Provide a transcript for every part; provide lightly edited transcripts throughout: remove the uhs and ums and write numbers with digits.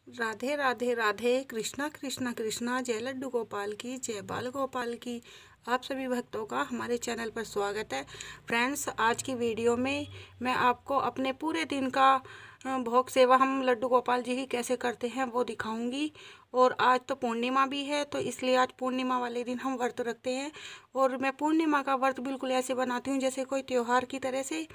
राधे राधे राधे। कृष्णा कृष्णा कृष्णा। जय लड्डू गोपाल की, जय बाल गोपाल की। आप सभी भक्तों का हमारे चैनल पर स्वागत है। फ्रेंड्स, आज की वीडियो में मैं आपको अपने पूरे दिन का भोग सेवा हम लड्डू गोपाल जी की कैसे करते हैं वो दिखाऊंगी। और आज तो पूर्णिमा भी है, तो इसलिए आज पूर्णिमा वाले दिन हम व्रत रखते हैं। और मैं पूर्णिमा का व्रत बिल्कुल ऐसे बनाती हूँ जैसे कोई त्योहार की तरह से।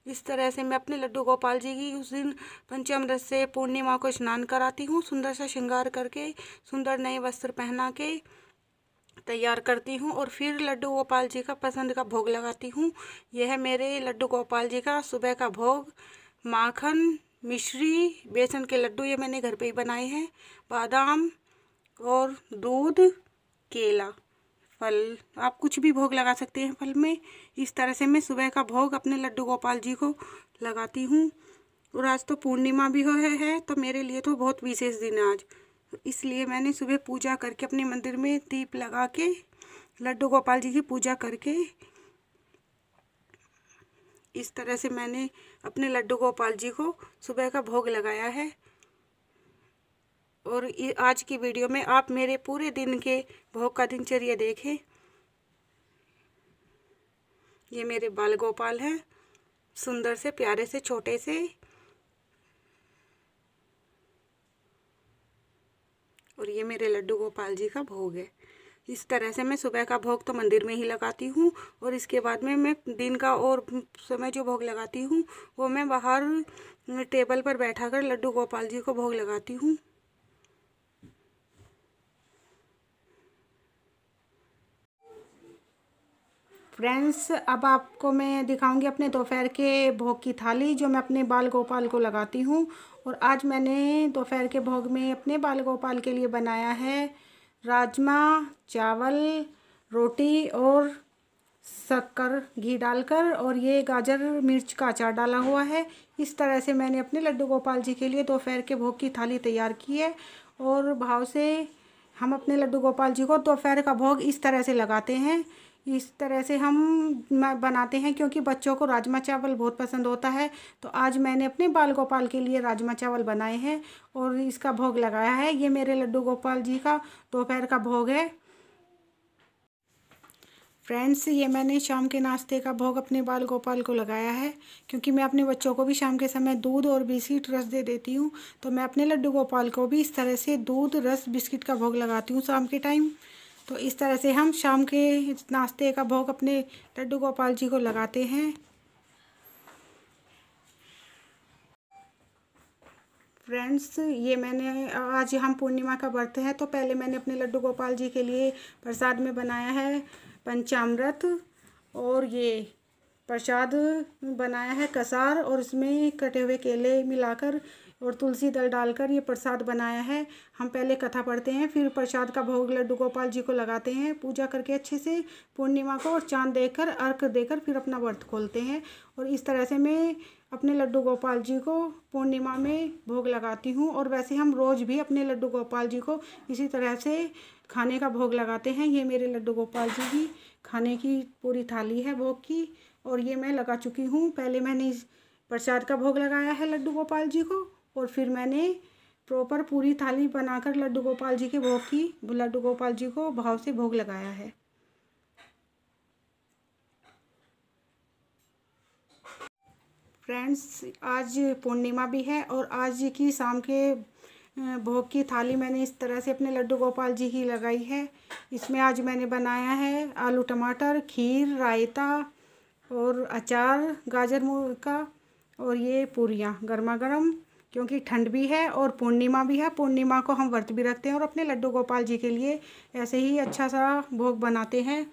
इस तरह से मैं अपने लड्डू गोपाल जी की उस दिन पंचामृत से पूर्णिमा को स्नान कराती हूँ, सुंदर सा श्रृंगार करके, सुंदर नए वस्त्र पहना के तैयार करती हूँ और फिर लड्डू गोपाल जी का पसंद का भोग लगाती हूँ। यह है मेरे लड्डू गोपाल जी का सुबह का भोग। माखन, मिश्री, बेसन के लड्डू ये मैंने घर पे ही बनाए हैं। बादाम और दूध, केला, फल, आप कुछ भी भोग लगा सकते हैं फल में। इस तरह से मैं सुबह का भोग अपने लड्डू गोपाल जी को लगाती हूँ। और आज तो पूर्णिमा भी है तो मेरे लिए तो बहुत विशेष दिन है आज। इसलिए मैंने सुबह पूजा करके अपने मंदिर में दीप लगा के लड्डू गोपाल जी की पूजा करके इस तरह से मैंने अपने लड्डू गोपाल जी को सुबह का भोग लगाया है। और आज की वीडियो में आप मेरे पूरे दिन के भोग का दिनचर्या देखें। ये मेरे बाल गोपाल हैं, सुंदर से, प्यारे से, छोटे से। और ये मेरे लड्डू गोपाल जी का भोग है। इस तरह से मैं सुबह का भोग तो मंदिर में ही लगाती हूँ और इसके बाद में मैं दिन का और समय जो भोग लगाती हूँ वो मैं बाहर टेबल पर बैठा कर लड्डू गोपाल जी को भोग लगाती हूँ। फ्रेंड्स, अब आपको मैं दिखाऊंगी अपने दोपहर के भोग की थाली जो मैं अपने बाल गोपाल को लगाती हूँ। और आज मैंने दोपहर के भोग में अपने बाल गोपाल के लिए बनाया है राजमा चावल, रोटी और शक्कर घी डालकर, और ये गाजर मिर्च का अचार डाला हुआ है। इस तरह से मैंने अपने लड्डू गोपाल जी के लिए दोपहर के भोग की थाली तैयार की है। और भाव से हम अपने लड्डू गोपाल जी को दोपहर का भोग इस तरह से लगाते हैं। इस तरह से हम बनाते हैं क्योंकि बच्चों को राजमा चावल बहुत पसंद होता है। तो आज मैंने अपने बाल गोपाल के लिए राजमा चावल बनाए हैं और इसका भोग लगाया है। ये मेरे लड्डू गोपाल जी का दोपहर का भोग है। फ्रेंड्स, ये मैंने शाम के नाश्ते का भोग अपने बाल गोपाल को लगाया है क्योंकि मैं अपने बच्चों को भी शाम के समय दूध और बिस्किट रस दे देती हूँ। तो मैं अपने लड्डू गोपाल को भी इस तरह से दूध रस बिस्किट का भोग लगाती हूँ शाम के टाइम। तो इस तरह से हम शाम के नाश्ते का भोग अपने लड्डू गोपाल जी को लगाते हैं। फ्रेंड्स, ये मैंने आज हम पूर्णिमा का व्रत है तो पहले मैंने अपने लड्डू गोपाल जी के लिए प्रसाद में बनाया है पंचामृत। और ये प्रसाद बनाया है कसार और इसमें कटे हुए केले मिलाकर और तुलसी दल डालकर ये प्रसाद बनाया है। हम पहले कथा पढ़ते हैं फिर प्रसाद का भोग लड्डू गोपाल जी को लगाते हैं पूजा करके अच्छे से पूर्णिमा को, और चांद देखकर अर्घ देकर फिर अपना व्रत खोलते हैं। और इस तरह से मैं अपने लड्डू गोपाल जी को पूर्णिमा में भोग लगाती हूँ। और वैसे हम रोज़ भी अपने लड्डू गोपाल जी को इसी तरह से खाने का भोग लगाते हैं। ये मेरे लड्डू गोपाल जी की खाने की पूरी थाली है भोग की, और ये मैं लगा चुकी हूँ। पहले मैंने इस प्रसाद का भोग लगाया है लड्डू गोपाल जी को और फिर मैंने प्रॉपर पूरी थाली बनाकर लड्डू गोपाल जी के भोग की लड्डू गोपाल जी को भाव से भोग लगाया है। फ्रेंड्स, आज पूर्णिमा भी है और आज की शाम के भोग की थाली मैंने इस तरह से अपने लड्डू गोपाल जी की लगाई है। इसमें आज मैंने बनाया है आलू टमाटर, खीर, रायता और अचार गाजर का, और ये पूरियाँ गर्मा गर्म क्योंकि ठंड भी है और पूर्णिमा भी है। पूर्णिमा को हम व्रत भी रखते हैं और अपने लड्डू गोपाल जी के लिए ऐसे ही अच्छा सा भोग बनाते हैं।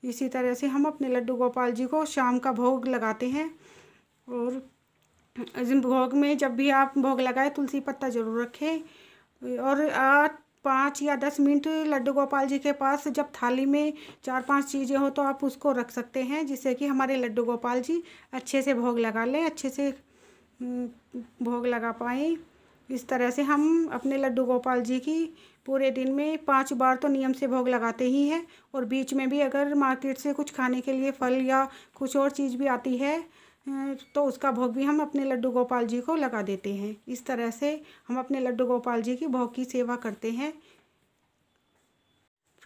इसी तरह से हम अपने लड्डू गोपाल जी को शाम का भोग लगाते हैं। और भोग में जब भी आप भोग लगाए तुलसी पत्ता ज़रूर रखें। और 5 या 10 मिनट लड्डू गोपाल जी के पास जब थाली में 4-5 चीज़ें हो तो आप उसको रख सकते हैं जिससे कि हमारे लड्डू गोपाल जी अच्छे से भोग लगा लें, अच्छे से भोग लगा पाएँ। इस तरह से हम अपने लड्डू गोपाल जी की पूरे दिन में 5 बार तो नियम से भोग लगाते ही हैं। और बीच में भी अगर मार्केट से कुछ खाने के लिए फल या कुछ और चीज़ भी आती है तो उसका भोग भी हम अपने लड्डू गोपाल जी को लगा देते हैं। इस तरह से हम अपने लड्डू गोपाल जी की भोग की सेवा करते हैं।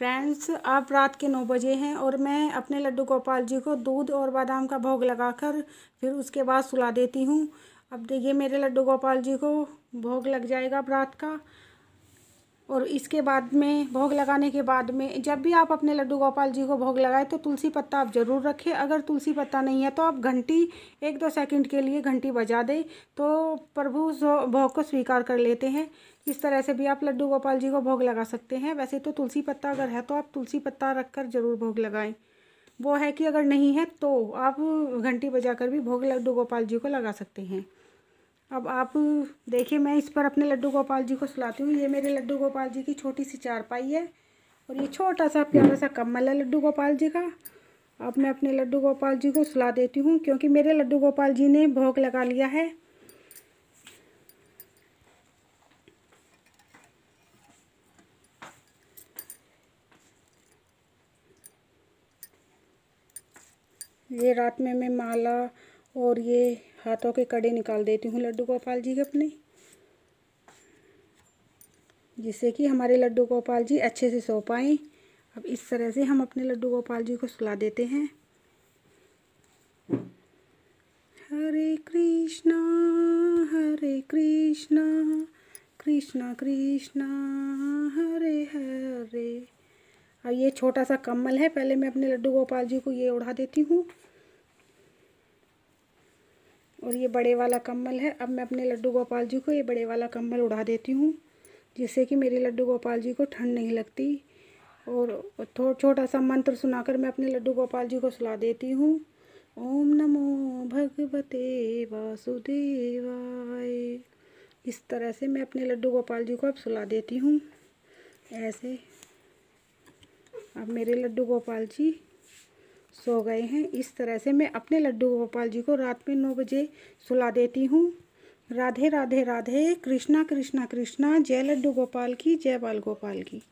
फ्रेंड्स, आप रात के 9 बजे हैं और मैं अपने लड्डू गोपाल जी को दूध और बादाम का भोग लगाकर फिर उसके बाद सुला देती हूँ। अब देखिए मेरे लड्डू गोपाल जी को भोग लग जाएगा अब रात का। और इसके बाद में भोग लगाने के बाद में जब भी आप अपने लड्डू गोपाल जी को भोग लगाए तो तुलसी पत्ता आप ज़रूर रखें। अगर तुलसी पत्ता नहीं है तो आप घंटी 1-2 सेकंड के लिए घंटी बजा दें तो प्रभु उस भोग को स्वीकार कर लेते हैं। इस तरह से भी आप लड्डू गोपाल जी को भोग लगा सकते हैं। वैसे तो तुलसी पत्ता अगर है तो आप तुलसी पत्ता रख कर ज़रूर भोग लगाएं। वो है कि अगर नहीं है तो आप घंटी बजा कर भी भोग लड्डू गोपाल जी को लगा सकते हैं। अब आप देखिए मैं इस पर अपने लड्डू गोपाल जी को सुलाती हूँ। ये मेरे लड्डू गोपाल जी की छोटी सी चारपाई है और ये छोटा सा प्यारा सा कम्बल है लड्डू गोपाल जी का। अब मैं अपने लड्डू गोपाल जी को सुला देती हूँ क्योंकि मेरे लड्डू गोपाल जी ने भोग लगा लिया है। ये रात में मैं माला और ये हाथों के कड़े निकाल देती हूँ लड्डू गोपाल जी के अपने, जिससे कि हमारे लड्डू गोपाल जी अच्छे से सो पाएँ। अब इस तरह से हम अपने लड्डू गोपाल जी को सुला देते हैं। हरे कृष्णा कृष्णा कृष्णा हरे हरे। अब ये छोटा सा कम्बल है, पहले मैं अपने लड्डू गोपाल जी को ये उड़ा देती हूँ और ये बड़े वाला कम्बल है। अब मैं अपने लड्डू गोपाल जी को ये बड़े वाला कम्बल उड़ा देती हूँ जिससे कि मेरे लड्डू गोपाल जी को ठंड नहीं लगती। और छोटा सा मंत्र सुनाकर मैं अपने लड्डू गोपाल जी को सुला देती हूँ। ओम नमो भगवते वासुदेवाय। इस तरह से मैं अपने लड्डू गोपाल जी को अब सुला देती हूँ ऐसे। अब मेरे लड्डू गोपाल जी सो गए हैं। इस तरह से मैं अपने लड्डू गोपाल जी को रात में 9 बजे सुला देती हूँ। राधे राधे राधे। कृष्णा कृष्णा कृष्णा। जय लड्डू गोपाल की, जय बाल गोपाल की।